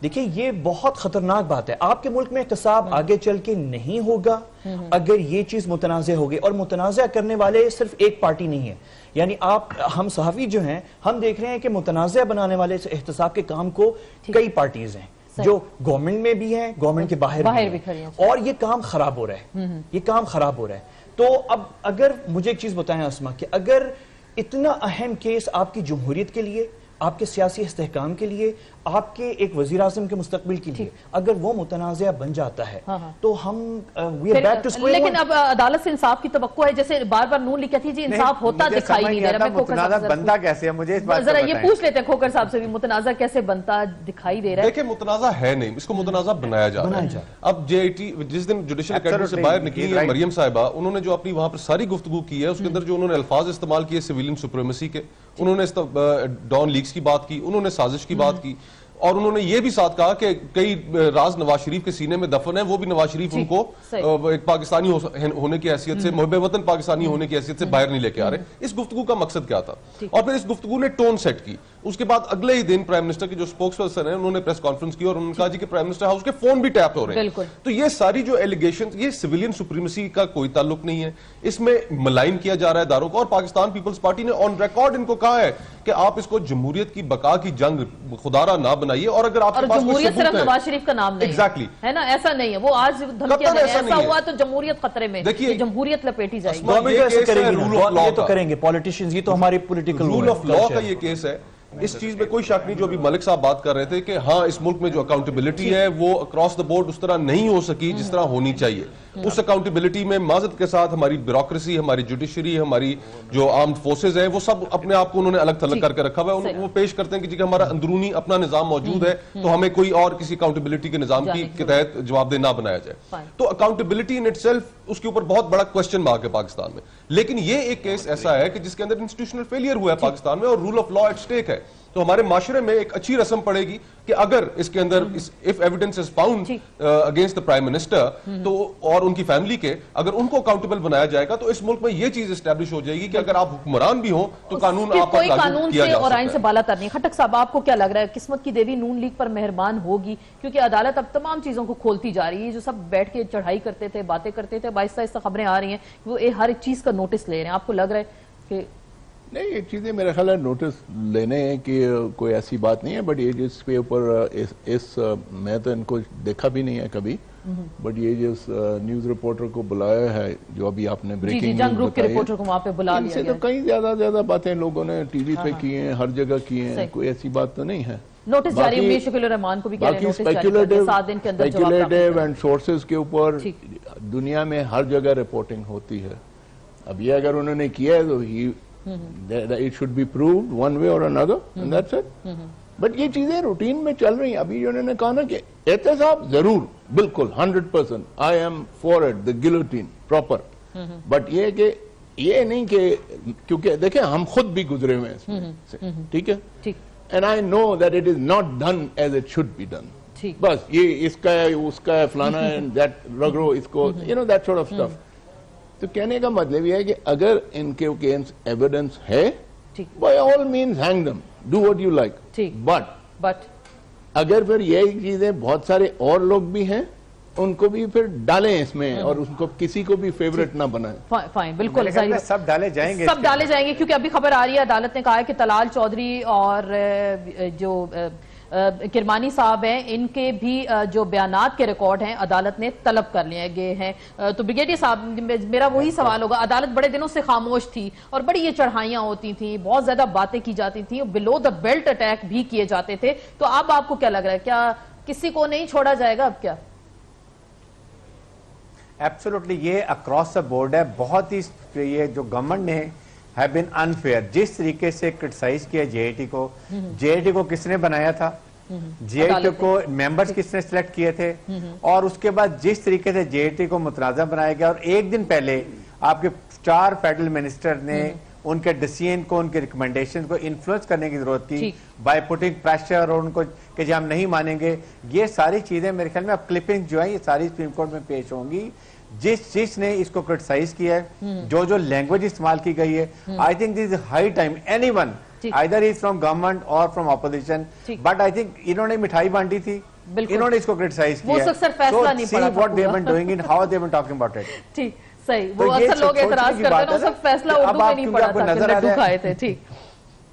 देखिए, ये बहुत खतरनाक बात है। आपके मुल्क में एहतसाब आगे चल के नहीं होगा अगर ये चीज मुतनाज़ा हो गई, और मुतनाज़ा करने वाले सिर्फ एक पार्टी नहीं है। यानी हम सहाफी जो हैं, हम देख रहे हैं कि मुतनाज़ा बनाने वाले एहतसाब के काम को कई पार्टीज हैं, जो गवर्नमेंट में भी है, गवर्नमेंट के बाहर भी है, और ये काम खराब हो रहा है, ये काम खराब हो रहा है। तो अब अगर मुझे एक चीज बताएं आसमा, कि अगर इतना अहम केस आपकी जमहूरियत के लिए, आपके सियासी इस्तेहकाम के लिए, आपके एक वजीर आज़म के मुस्तकबिल के लिए अगर वो मुतनाज़ा बन जाता है तो हम we are back to square one. लेकिन अब अदालत से इंसाफ की तवक्को है, जैसे बार बार नून लिखी थी जी इंसाफ होता दिखाई नहीं दे रहा। मुतनाज़ा बनता कैसे है, मुझे इस बात जरा ये पूछ लेते हैं खोकर साहब से भी, मुतनाज़ा कैसे बनता दिखाई दे रहा है? देखिए मुतनाज़ा है नहीं, इसको मुतनाज़ा बनाया जा रहा है। अब जेआईटी जिस दिन जुडिशल एकेडमी से बाहर निकली है मरियम साहिबा, उन्होंने जो अपनी वहां पर सारी गुफ्तगू की है उसके अंदर जो उन्होंने अल्फाज इस्तेमाल किए सिविलियन सुप्रीमेसी के, उन्होंने डॉन लीक्स की बात की, उन्होंने साजिश की बात की, और उन्होंने ये भी साथ कहा कि कई राज नवाज शरीफ के सीने में दफन है, वो भी नवाज शरीफ उनको एक पाकिस्तानी होने की हैसियत से, मुहब्बे वतन पाकिस्तानी होने की हैसियत से बाहर नहीं लेके आ रहे। इस गुफ्तगू का मकसद क्या था? और फिर इस गुफ्तगू ने टोन सेट की। उसके बाद अगले ही दिन प्राइम मिनिस्टर के जो स्पोक्स पर्सन है उन्होंने प्रेस कॉन्फ्रेंस की और उन्होंने कहा जी कि प्राइम मिनिस्टर हाउस के फोन भी टैप हो रहे हैं। तो ये सारी जो एलिगेशन, ये सिविलियन सुप्रीमेसी का कोई ताल्लुक नहीं है, इसमें मलाइन किया जा रहा है दारों को। और पाकिस्तान पीपल्स पार्टी ने ऑन रिकॉर्ड इनको कहा है कि आप इसको जमहूरियत की बका की जंग खुदारा ना बनाइए, और अगर आपके पास जमहूरियत सिर्फ नवाज शरीफ का नाम नहीं एग्जैक्टली है ना, ऐसा नहीं है। वो आज धमकियां दे रहे हैं, ऐसा हुआ तो जमहूरियत खतरे में, देखिए जमहूरियत लपेटी जाएगी। ये तो करेंगे पॉलिटिशियंस, ये तो हमारी पॉलिटिकल रूल ऑफ लॉ का ये केस है। इस चीज में कोई शक नहीं, जो अभी मलिक साहब बात कर रहे थे कि हाँ इस मुल्क में जो अकाउंटेबिलिटी है वो अक्रॉस द बोर्ड उस तरह नहीं हो सकी जिस तरह होनी चाहिए। उस अकाउंटेबिलिटी में माजरत के साथ हमारी ब्यूरोक्रेसी, हमारी जुडिशरी, हमारी जो आर्म्ड फोर्सेज है, वो सब अपने आप को उन्होंने अलग थलग करके रखा हुआ है। वो पेश करते हैं कि हमारा अंदरूनी अपना निजाम मौजूद है, तो हमें कोई और किसी अकाउंटेबिलिटी के निजाम के तहत जवाबदेह ना बनाया जाए। तो अकाउंटेबिलिटी इन इटसेल्फ, उसके ऊपर बहुत बड़ा क्वेश्चन मार्क है पाकिस्तान में। लेकिन ये एक केस ऐसा है कि जिसके अंदर इंस्टीट्यूशनल फेलियर हुआ है पाकिस्तान में, और rule of law at stake है। तो हमारे माशरे में एक अच्छी रस्म पड़ेगी कि अगर इसके अंदर if evidence is found against the prime minister, तो और उनकी फैमिली के, अगर उनको अकाउंटेबल बनाया जाएगा तो इस मुल्क में ये चीज एस्टैब्लिश हो जाएगी कि अगर आप हुक्मरान भी हो तो कानून आप कोई कानून से और आइन से बालातर नहीं। खटक साहब, आपको क्या लग रहा है, किस्मत की देवी नून लीग पर मेहरबान होगी? क्योंकि अदालत अब तमाम चीजों को खोलती जा रही है। जो सब बैठ के चढ़ाई करते थे, बातें करते थे, आहिस्ता आहिस्ता खबरें आ रही हैं, वो हर एक चीज का नोटिस ले रहे हैं। आपको लग रहा है कि नहीं, ये चीजें मेरा ख्याल है नोटिस लेने की कोई ऐसी बात नहीं है, बट ये जिसके ऊपर मैं तो इनको देखा भी नहीं है कभी, बट ये जिस न्यूज रिपोर्टर को बुलाया है, जो अभी आपने ब्रेकिंग न्यूज ग्रुप के रिपोर्टर को वहां पे बुला लिया गया, तो कई ज्यादा बातें लोगों ने टीवी पे की हैं, हर जगह की हैं, कोई ऐसी बात तो नहीं है। नोटिस जारी, उम्मीद शकील रहमान को भी कह रहे हैं नोटिस जारी करके 7 दिन के अंदर जवाब प्राप्त स्पेकुलेटिव एंड सोर्सेज के ऊपर दुनिया में हर जगह रिपोर्टिंग होती है। अब ये अगर उन्होंने किया है तो it should be proved one way or another, and that's it. But ये चीजें रूटीन में चल रही हैं। अभी जो उन्होंने कहा ना कि एहतसाब जरूर, बिल्कुल 100%, I am for it, the guillotine proper, but ये कि ये नहीं कि, क्योंकि देखें हम खुद भी गुजरे हुए हैं इसमें, ठीक है, and I know that it is not done as it should be done. बस ये इसका है, उसका है, फलाना है, दैट रगड़ो इसको, you know that sort of stuff. तो कहने का मतलब यह है कि अगर इनके अगेंस्ट एविडेंस है, by all means hang them, do what you like, but अगर फिर यही चीजें बहुत सारे और लोग भी हैं, उनको भी फिर डालें इसमें, और उनको किसी को भी फेवरेट ना बनाएं। फाइन, बिल्कुल सब डाले जाएंगे, सब डाले जाएंगे, क्योंकि अभी खबर आ रही है अदालत ने कहा है कि तलाल चौधरी और जो किरमानी साहब हैं, इनके भी जो बयानात के रिकॉर्ड हैं अदालत ने तलब कर लिए गए हैं। तो ब्रिगेडियर साहब, मेरा वही सवाल होगा, अदालत बड़े दिनों से खामोश थी और बड़ी ये चढ़ाइयां होती थी, बहुत ज्यादा बातें की जाती थी, बिलो द बेल्ट अटैक भी किए जाते थे, तो अब आपको क्या लग रहा है, क्या किसी को नहीं छोड़ा जाएगा अब? क्या एब्सोल्युटली ये अक्रॉस द बोर्ड है, बहुत ही ये जो गवर्नमेंट ने हैव बीन अनफेयर, जिस तरीके से क्रिटिसाइज किया जेआईटी को, जेआईटी को किसने बनाया था, जेआईटी को मेंबर्स किसने सिलेक्ट किए थे, और उसके बाद जिस तरीके से जेआईटी को मुतनाज़ा बनाया गया, और एक दिन पहले आपके 4 फेडरल मिनिस्टर ने उनके डिसीजन को, उनके रिकमेंडेशन को इन्फ्लुएंस करने की जरूरत थी बाय पुटिंग प्रेशर, और उनको कि हम नहीं मानेंगे। ये सारी चीजें मेरे ख्याल में अब क्लिपिंग जो है ये सारी सुप्रीम कोर्ट में पेश होंगी। जिसने इसको क्रिटिसाइज किया है, जो लैंग्वेज इस्तेमाल की गई है, I think this is high time anyone either is from government or from opposition, but I think इन्होंने मिठाई बांटी थी, इन्होंने इसको क्रिटिसाइज किया, वो अक्सर फैसला नहीं पड़ा, what they have been doing and how they have been talking about it। ठीक, सही, वो अक्सर लोग एतराज करते हैं, सब फैसला उर्दू में नहीं पड़ा था, नजर आ रहा है। ठीक,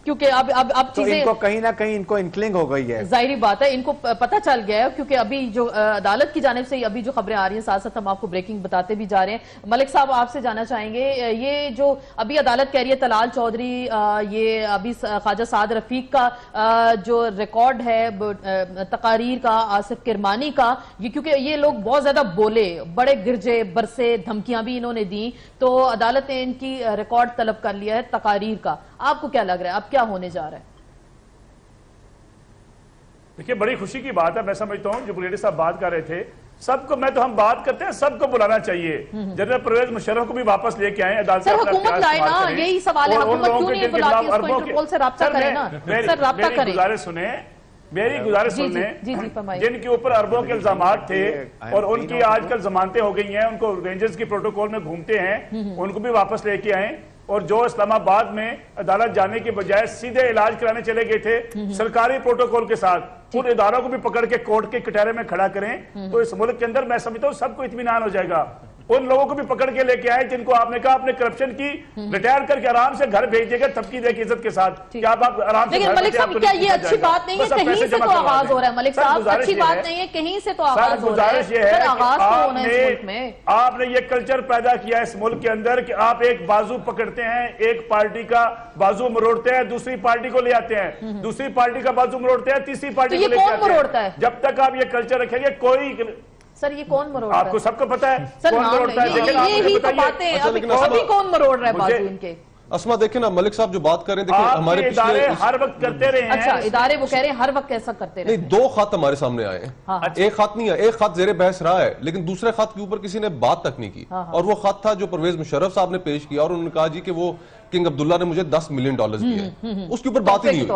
क्योंकि अब तो चीजें इनको कहीं ना कहीं इनको इंक्लिंग हो गई है, जाहिर बात है इनको पता चल गया है, क्योंकि अभी जो अदालत की जानिब से अभी जो खबरें आ रही हैं, साथ साथ हम आपको ब्रेकिंग बताते भी जा रहे हैं। मलिक साहब आपसे जाना चाहेंगे, ये जो अभी अदालत कह रही है तलाल चौधरी, ये अभी ख्वाजा साद रफीक का जो रिकॉर्ड है तकारीर का, आसिफ किरमानी का, ये क्योंकि ये लोग बहुत ज्यादा बोले, बड़े गिरजे बरसे, धमकियां भी इन्होंने दी, तो अदालत ने इनकी रिकॉर्ड तलब कर लिया है तकारीर का। आपको क्या लग रहा है, अब क्या होने जा रहा है? देखिए, बड़ी खुशी की बात है। मैं समझता हूं जो ब्रिगेडियर साहब बात कर रहे थे, सबको, मैं तो हम बात करते हैं सबको बुलाना चाहिए। जनरल परवेज मुशर्रफ को भी वापस लेके आए अदालत से, हुकूमत लाए ना, यही सवाल है, हुकूमत क्यों नहीं बुलाती उसको, इंटरपोल से राब्ता करें ना सर, राब्ता करें। गुजारिश सुने, मेरी गुजारिश सुनने, जिनके ऊपर अरबों के इल्जामात थे और उनकी आजकल जमानतें हो गई हैं, उनको रेंजर्स की प्रोटोकॉल में घूमते हैं, उनको भी वापस लेके आए। और जो इस्लामाबाद में अदालत जाने के बजाय सीधे इलाज कराने चले गए थे सरकारी प्रोटोकॉल के साथ, उन इदारों को भी पकड़ के कोर्ट के कटहरे में खड़ा करें, तो इस मुल्क के अंदर मैं समझता हूँ सबको इत्मीनान हो जाएगा। उन लोगों को भी पकड़ के लेके आए जिनको आपने कहा आपने करप्शन की, रिटायर करके आराम से घर भेज देगा, तबकी दे इज्जत के साथ। क्या आप आराम से? लेकिन मलिक साहब, क्या ये अच्छी बात नहीं है? कहीं से तो आगाज हो रहा है मलिक साहब, अच्छी बात नहीं है, कहीं से तो आगाज हो रहा है। गुजारिश ये है, आपने ये कल्चर पैदा किया है इस मुल्क के अंदर कि आप एक बाजू पकड़ते हैं, एक पार्टी का बाजू मरोड़ते हैं, दूसरी पार्टी को ले आते हैं, दूसरी पार्टी का बाजू मरोड़ते हैं, तीसरी पार्टी को ले आते हैं। जब तक आप ये कल्चर रखेंगे, कोई सर ये कौन मरोड़ रहा है? आपको सबको पता है सर, कौन मरोड़ता है, लेकिन ये ही तो बातें, अभी कौन मरोड़ रहा है बाजू इनके? अस्मा देखिए ना, मलिक साहब जो बात कर रहे हैं, देखिए हमारे इदारे हर वक्त करते रहे हैं। अच्छा, इदारे वो कह रहे हैं हर वक्त ऐसा करते रहे। नहीं, 2 खत हमारे सामने आए हैं। हाँ, एक खत नहीं है, एक खत जेरे बहस रहा है, लेकिन दूसरे खत के ऊपर किसी ने बात तक नहीं की। और वो खत था जो परवेज मुशर्रफ साहब ने पेश किया, और उन्होंने कहा जी कि वो किंग अब्दुल्ला ने मुझे $10 मिलियन दिए, उसके ऊपर बात ही नहीं हुई।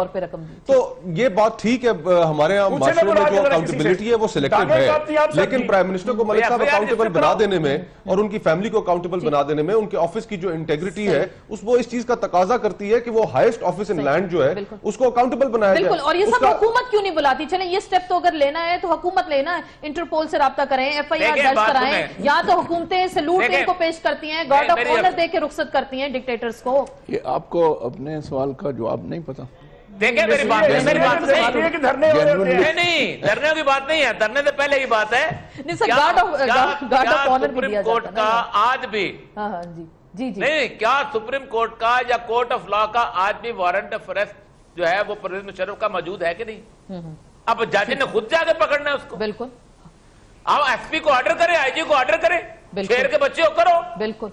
तो ये बात ठीक है, हमारे यहाँ माशरे में जो अकाउंटेबिलिटी है वो सिलेक्टेड है, लेकिन प्राइम मिनिस्टर को मलिक साहब अकाउंटेबल बना देने में और उनकी फैमिली को अकाउंटेबल बना देने में, उनके ऑफिस की जो इंटेग्रिटी है वो इस चीज का तकाजा करती है कि वो हाईएस्ट ऑफिस इन लैंड जो है उसको अकाउंटेबल बनाया जाए। बिल्कुल, और ये सब हुकूमत क्यों नहीं बुलाती? चले ये स्टेप तो अगर लेना है तो हुकूमत लेना है, इंटरपोल से राब्ता करें, FIR दर्ज कराएं, या तो हुकूमतें सैल्यूट इनको पेश करती हैं, गार्ड ऑफ ऑनर दे के रुखसत करती हैं डिक्टेटर्स को। ये आपको अपने सवाल का जवाब नहीं पता? देखिए मेरी बात नहीं, धरने की बात नहीं है, धरने से पहले की बात है। सुप्रीम कोर्ट का आज भी जी नहीं, क्या सुप्रीम कोर्ट का या कोर्ट ऑफ लॉ का आज भी वारंट ऑफ अरेस्ट जो है वो परवेज मुशर्रफ का मौजूद है कि नहीं? अब जज ने खुद जाके पकड़ना है उसको। बिल्कुल, अब SP को ऑर्डर करे, IG को ऑर्डर करे, शेर के बच्चे को करो। बिल्कुल,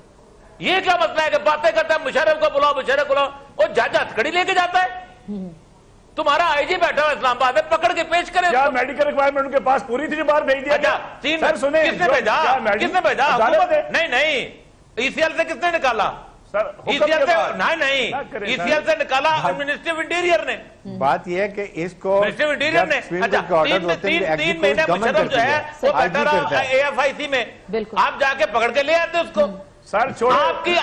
ये क्या मसला है कि बातें करता है मुशर्रफ को बुलाओ, मुशर्रफ बुलाओ, और जज हथकड़ी लेके जाता है। तुम्हारा IG बैठा हुआ इस्लामाबाद में, पकड़ के पेश करे। क्या मेडिकल रिक्वायरमेंट उनके पास पूरी थी जो बाहर भेज दिया? अच्छा, सर सुने, किसने भेजा? किसने भेजा? नहीं, ECL से किसने निकाला? सर ECL से नहीं, ECL से निकाला मिनिस्ट्री ऑफ इंटीरियर ने। बात यह है कि इसको मिनिस्ट्री ऑफ इंटीरियर ने, अच्छा 3 महीने मुशर्रफ जो है वो बैठा रहा AFIC में, आप जाके पकड़ के ले आते उसको। सर छोड़ो, आपकी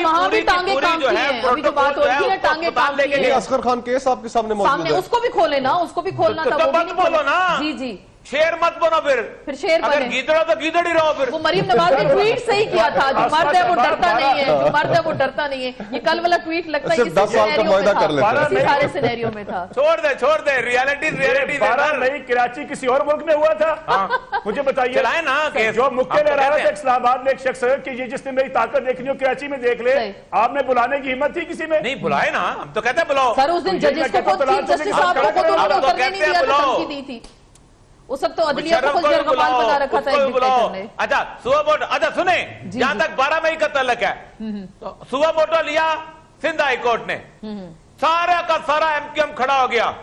पूरी टांगे पूरी जो है अभी जो बात हो रही है, टांगे काम लेके असगर खान केस आपके सामने मौजूद है, उसको भी खोले ना, उसको भी खोलना था, तो मत बोलो ना। जी शेर मत बनो, फिर शेर अगर गीदड़ो तो गीदड़ ही रहो। फिर वो मरीम नवाज ने ट्वीट सही किया था, जो मर्द है वो डरता नहीं है, जो मर्द है वो डरता नहीं है। ये कल वाला ट्वीट लगता है 10 साल का मुआहदा कर लेते हैं, इसी सारे सिनेरियो में था। छोड़ दे रियलिटी 12 मई कराची किसी और मुल्क में हुआ था। मुझे बताइए, चलाए ना जो मुक्के ले रहा था इस्लामाबाद में एक शख्स कि ये जिसने मेरी ताकत देखनी हो कराची में देख ले, आपने बुलाने की हिम्मत थी किसी में? नहीं बुलाए ना, हम तो कहते हैं बुलाओ। सर उस दिन जजेस को चीफ जस्टिस साहब को तो उतरने नहीं दिया था, धमकी दी थी। उस वक्त तो अदलिया को कुछ जरगमाल बना रखा था एक डिक्टेटर ने। अच्छा सुबह मोटो, अच्छा सुने, जहां तक 12 मई का तल्लक है, तो सुबह मोटो लिया सिंध हाई कोर्ट ने, सारा का सारा MQM खड़ा हो गया,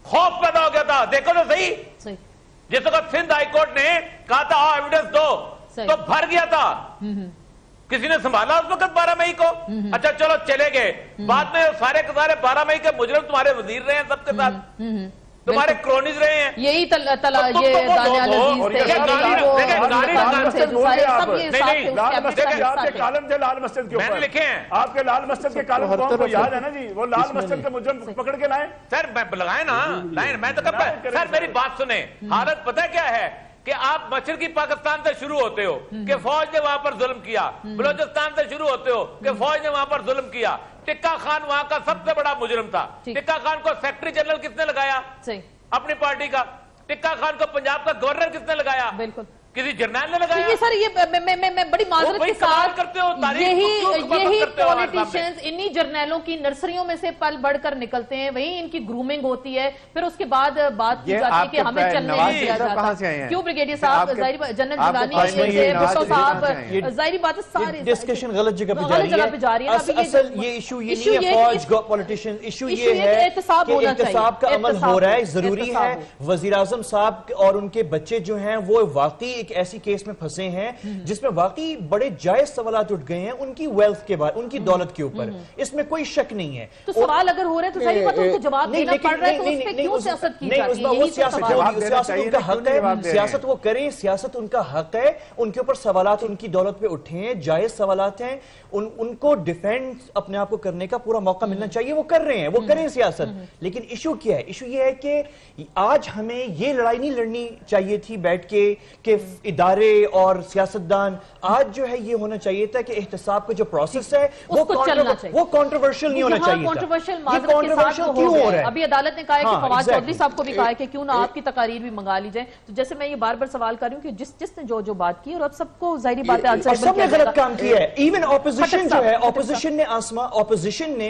खौफ पैदा हो गया था। देखो तो सही, जिस वक्त सिंध हाई कोर्ट ने कहा था आओ एविडेंस दो, तो भर गया था। किसी ने संभाला उस वक्त 12 मई को? अच्छा चलो चले गए, बाद में सारे के सारे 12 मई के मुजरिम तुम्हारे वजीर रहे हैं, सबके साथ तुम्हारे क्रोनीज रहे हैं। यही ये कालम थे लाल मस्जिद के ऊपर लिखे हैं, आपके लाल मस्जिद के कालम को याद है ना जी? वो लाल मस्जिद के मुजरिम पकड़ के लाए। सर लगाए ना लाइन, मैं तो कब सर मेरी बात सुने, हालत पता क्या है कि आप मशरकी पाकिस्तान से शुरू होते हो कि फौज ने वहां पर जुल्म किया, बलोचिस्तान से शुरू होते हो कि फौज ने वहां पर जुल्म किया, टिक्का खान वहां का सबसे बड़ा मुजरिम था। टिक्का खान को सेक्रेटरी जनरल किसने लगाया? अपनी पार्टी का। टिक्का खान को पंजाब का गवर्नर किसने लगाया? बिल्कुल किसी जर्नैल ने लगाया। ये सर ये मैं बड़ी माजरत के साथ करते हो, यही पॉलिटिशियंस इन्हीं जर्नैलों की नर्सरियों में से पल बढ़कर निकलते हैं, वही इनकी ग्रूमिंग होती है, फिर उसके बाद बात की जाती है कि हमें चलने नहीं दिया जाता। क्यों ब्रिगेडियर साहब, जनरल जिलानी, भुट्टो साहब, जाहिर बात है सारी डिस्कशन गलत जगह पे जा रही है। असल ये इशू ये नहीं है फौज पॉलिटिशियन, इशू ये है कि एहतसाब का अमल हो रहा है, जरूरी है। वजीर आजम साहब और उनके बच्चे जो हैं वो वाकई एक ऐसी केस में फंसे हैं जिसमें वाकई बड़े जायज सवालात उठ गए हैं उनकी वेल्थ के बाद, उनकी दौलत के ऊपर, इसमें कोई शक नहीं है। तो सवाल अगर हो रहा है तो सही बात है, उनको जवाब देना पड़ रहा है, तो उस पे क्यों सियासत की जाती है? वो सियासत उनका हक है, सियासत वो करें, सियासत उनका हक है, उनके ऊपर सवालात उनकी दौलत पे उठे हैं, जायज सवालात हैं, उनको डिफेंड अपने आप को करने का पूरा मौका मिलना चाहिए, वो कर रहे हैं, वो करें सियासत। लेकिन इशू क्या है? इशू ये है कि आज हमें ये लड़ाई नहीं लड़नी चाहिए थी बैठ के कि इदारे और सियासतदान, आज जो है ये होना चाहिए था कि एहतसाब का जो प्रोसेस है वो कंट्रोवर्शियल नहीं होना चाहिए। कंट्रोवर्शियल क्यों हो रहा है? अभी अदालत ने कहा है कि फवाद चौधरी साहब को भी कहा है कि क्यों ना आपकी तकारीर भी मंगा ली जाए। तो जैसे मैं ये बार बार सवाल कर रही हूँ कि जिसने जो बात की, और अब सबको जाहिर बात है सबने गलत काम किया है। इवन ऑपोजिशन जो है, ऑपोजिशन ने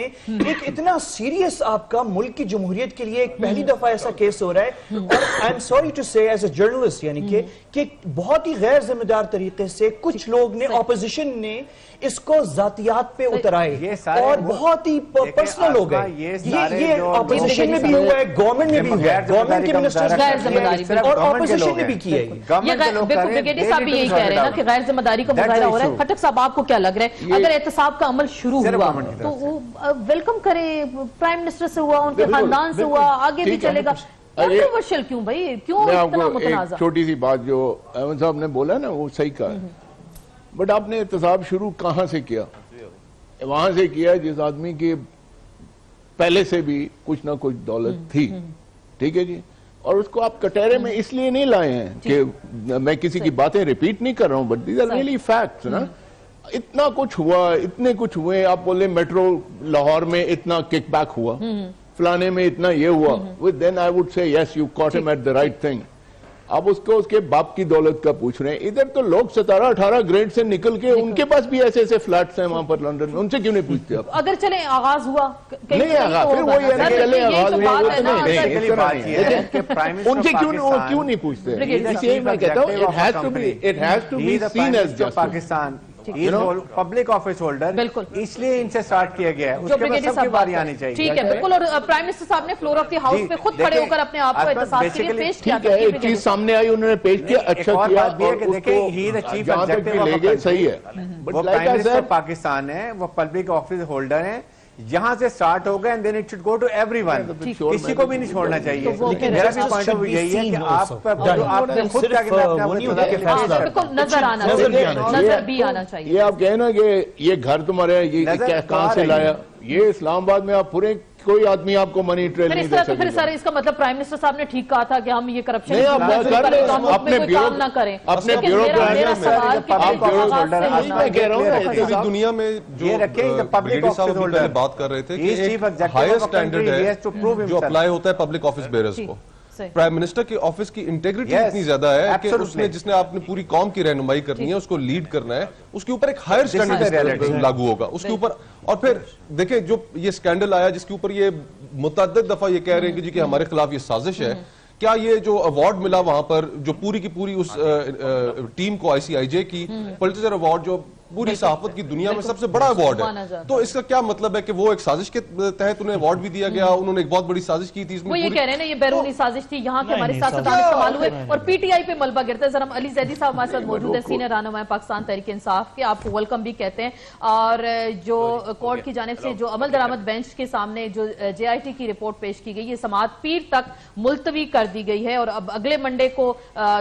एक इतना सीरियस आपका मुल्क की जमहूरियत के लिए एक पहली दफा ऐसा केस हो रहा है, और आई एम सॉरी टू से एज अ जर्नलिस्ट, यानी कि बहुत ही गैर जिम्मेदार तरीके से कुछ लोग ने, ऑपोजिशन ने इसको जातियात पे उतराए और बहुत ही पर्सनल हो गए। ये ऑपोजिशन में भी हुआ है, गवर्नमेंट में भी हुआ है, गवर्नमेंट के मिनिस्टर्स और ऑपोजिशन ने भी किया है। ब्रिगेडियर साहब भी यही कह रहे हैं ना कि गैर जिम्मेदारी का मुजाहरा हो रहा है। खटक साहब आपको क्या लग रहा है, अगर एहतसाब का अमल शुरू हुआ तो वो वेलकम करे, प्राइम मिनिस्टर से हुआ, उनके खानदान से हुआ, आगे भी चलेगा, कंट्रोवर्शियल क्यों भाई, क्यों इतना मुतनाज़ा? छोटी सी बात जो अहमद साहब ने बोला ना वो सही कहा, बट आपने एहतसाब शुरू कहां से किया? वहां से किया जिस आदमी के पहले से भी कुछ ना कुछ दौलत थी, ठीक है जी, और उसको आप कटहरे में इसलिए नहीं लाए हैं कि मैं किसी की बातें रिपीट नहीं कर रहा हूं, but these are really facts ना। इतना कुछ हुआ, इतने कुछ हुए, आप बोले मेट्रो लाहौर में इतना किकबैक हुआ, फलाने में इतना ये हुआ, then I would say yes you caught him at the right thing. अब उसको उसके बाप की दौलत का पूछ रहे हैं। इधर तो लोग 17-18 ग्रेड से निकल के उनके पास भी ऐसे ऐसे फ्लैट्स हैं वहां पर लंदन में, उनसे क्यों नहीं पूछते आप? अगर चले आगाज हुआ नहीं आगाज, फिर वही है ना, चले आगाज हुआ, उनसे क्यों नहीं पूछते? इसलिए मैं कहता हूँ it has to be seen as justice. Pakistan public office holder, बिल्कुल, इसलिए इनसे स्टार्ट किया गया है, उसके बाद सबकी बारी आनी चाहिए। ठीक है, बिल्कुल। और प्राइम मिनिस्टर साहब ने फ्लोर ऑफ द हाउस पे खुद खड़े होकर अपने आप को एहतसाब के लिए पेश किया। एक चीज सामने आई, उन्होंने पेश किया, अच्छा किया, सही है। वो प्राइम मिनिस्टर पाकिस्तान है, वो पब्लिक ऑफिस होल्डर है, यहाँ से स्टार्ट होगा and then it should go to everyone, किसी को भी नहीं छोड़ना चाहिए। लेकिन मेरा भी पॉइंट ऑफ व्यू यही है कि आप खुद नजर भी आना चाहिए। ये आप कहे ना कि ये घर तुम्हारे, ये कहाँ से लाया? ये इस्लामाबाद में आप पूरे कोई आदमी आपको मनी ट्रेल नहीं दे सकता। फिर सर इसका मतलब प्राइम मिनिस्टर साहब ने ठीक कहा था कि हम ये करप्शन अपने काम ना करें, अपने दुनिया में जो पब्लिक ऑफिस होल्डर बात कर रहे थे कि हायर स्टैंडर्ड है जो अप्लाई होता है पब्लिक ऑफिस बेयरर्स को। प्राइम मिनिस्टर के ऑफिस की इंटेग्रिटी इतनी ज्यादा है कि उसने, जिसने आपने पूरी कौम की रहनुमाई करनी है, उसको लीड करना है, उसके ऊपर एक हायर स्टैंडर्ड लागू होगा उसके ऊपर। और फिर देखिए जो ये स्कैंडल आया जिसके ऊपर ये मुतअद्दिद दफा ये कह रहे हैं कि जी कि हमारे खिलाफ ये साजिश है, क्या ये जो अवार्ड मिला वहां पर, जो पूरी की पूरी उस टीम को ICIJ की पुलित्जर अवार्ड, जो पूरी सहाफत की दुनिया में सबसे बड़ा अवार्ड है, तो इसका क्या मतलब है कि वो एक साजिश के तहत उन्हें अवार्ड भी दिया गया? उन्होंने एक बहुत बड़ी साजिश की थी। वो ये कह रहे हैं ना, ये बैरूनी साजिश थी, यहाँ के हमारे सियासतदान इस्तेमाल हुए और PTI पे मलबा गिरता है। जरा अली जैदी साहब हमारे साथ मौजूद है, सीनियर रहनुमा पाकिस्तान तहरीक इंसाफ के, आपको वेलकम भी कहते हैं। और जो कोर्ट की जानिब से जो अमल दरामद बेंच के सामने जो JIT की रिपोर्ट पेश की गई, ये समाअत पीर तक मुलतवी कर दी गई है और अब अगले मंडे को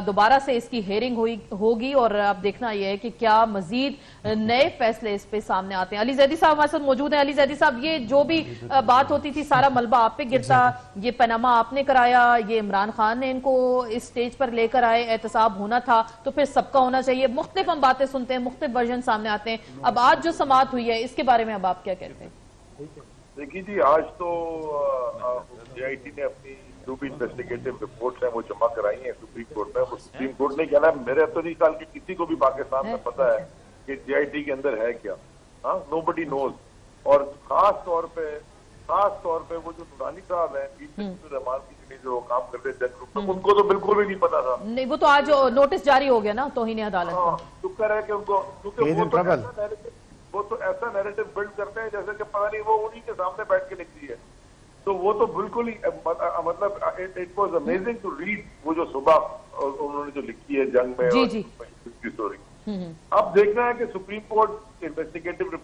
दोबारा से इसकी हेयरिंग होगी और अब देखना यह है कि क्या मजीद नए फैसले इस पे सामने आते हैं। अली जैदी साहब हमारे साथ मौजूद हैं। अली जैदी साहब, ये जो भी बात होती थी, सारा मलबा आप पे गिरता, ये पनामा आपने कराया, ये इमरान खान ने इनको इस स्टेज पर लेकर आए, एहतसाब होना था तो फिर सबका होना चाहिए, मुख्तलिफ हम बातें सुनते हैं, मुख्तलिफ वर्जन सामने आते हैं। अब आज जो समाअत हुई है इसके बारे में अब आप क्या कहते हैं? देखिए जी, आज तो जेआईटी ने अपनी जो भी इन्वेस्टिगेटिव रिपोर्ट्स हैं वो जमा कराई हैं सुप्रीम कोर्ट में। वो सुप्रीम कोर्ट ने कहना है, मेरे तो नहीं ख्याल कि किसी को भी पाकिस्तान में पता है कि जेआईटी के अंदर है क्या। हाँ, नोबडी नोज। और खास तौर पे वो जो नुरानी साहब हैं, रहमान की जो काम करते थे ग्रुप में, उनको तो बिल्कुल भी नहीं पता था। नहीं, वो तो आज नोटिस जारी हो गया ना तौहीन अदालत। शुक्र है कि उनको, क्योंकि वो तो ऐसा नैरेटिव बिल्ड करते हैं जैसे कि पता नहीं वो उन्हीं के सामने बैठ के लिखती है। तो वो तो बिल्कुल ही मतलब it was amazing to read वो जो सुबह उन्होंने जो लिखी है जंग में, जी, जी। स्टोरी। अब देखना है कि सुप्रीम कोर्ट इन्वेस्टिगेटिव